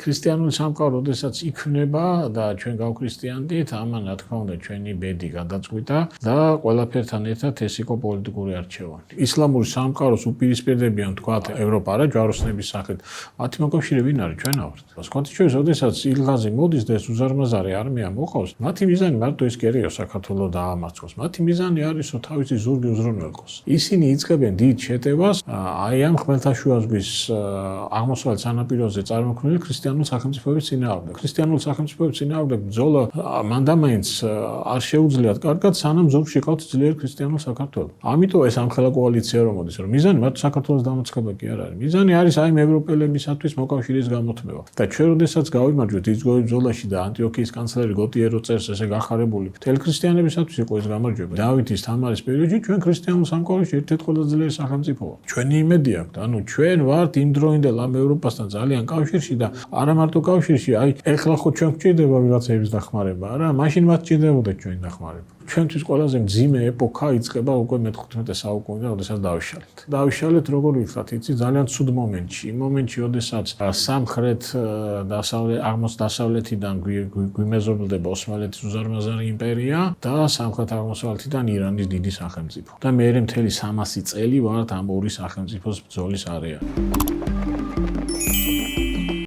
ქრისტიანული სამყარო, როდესაც იქმნება და ჩვენ გავქრისტიანდით, ამან რა თქმა უნდა ჩვენი ბედი გადაწყვიტა და ყველაფერთან ერთად ეს იყო პოლიტიკური არჩევანი. ისლამური სამყაროს უპირისპირდებიან თქვათ ევროპა რა ჯვაროსნების სახით. მათი მოკავშირე ვინ არის? ჩვენ ავართ. სხვათა შორის, როდესაც ილღაზი მოდის და ეს უზარმაზარი არმია მოყავს, მათი მიზანი მარტო ის კი არ იყო საქართველოს დაამარცხოს. მათი მიზანი არის, რომ თავისი ზურგი უზრუნველყოს. ისინი იწყებენ დიდ შეტევას აი ამ ხმელთაშუა ზღვის აღმოსავლეთ სანაპიროზე წარმოქმნილი ქრისტიანული სახელმწიფოების წინააღმდეგ. ქრისტიანული სახელმწიფოების წინააღმდეგ ბრძოლა მანდამაინც არ შეუძლიათ კარგად, სანამ ზოგში ყავთ ძლიერ ქრისტიანულ საქართველოს. ამიტომ ეს ამხელა კოალიცია რომ მოდის, რომ მიზანი მარტო საქართველოს დამარცხება კი არ არის. მიზანი არის აი ევროპელებისათვის მოკავშირის გამოთმება. და ჩვენ როდესაც გავიმარჯვეთ იზგოების ბრძოლაში და ანტიოქიის კანცლერი გოტიერო წერს ესე გახარებული, მთელი ქრისტიანებისათვის იყო ეს გამარჯვება. დავითის თამარის პერიოდში ჩვენ ქრისტიანულ სამყაროში ერთ-ერთი ყველაზე ძლიერი სახელმწიფოა. ჩვენი იმედი აქვს, ანუ ჩვენ ვართ იმ დროინდელ ამ ევროპასთან ძალიან კავშირში და არა მარტო კავშირში, აი ეხლა ხო ჩვენ გვჭირდება ვიღაცების დახმარება, არა, მაშინ მათ ჭირდებოდა ჩვენი დახმარება. ჩვენთვის ყველაზე მძიმე ეპოქა იწყება უკვე მე-15 საუკუნიდან, როდესაც დავიშალეთ. დავიშალეთ როგორ ვიხსნათ, იცი ძალიან ცუდ მომენტში, იმ მომენტში, როდესაც სამხრეთ აღმოსავლეთიდან გვიმეზობლდება ოსმალეთის უზარმაზარი იმპერია და სამხრეთ აღმოსავლეთიდან ირანის დიდი სახელმწიფო. და მე მთელი 300 წელი ვართ ამ ორი სახელმწიფოს ბრძოლის არეალი.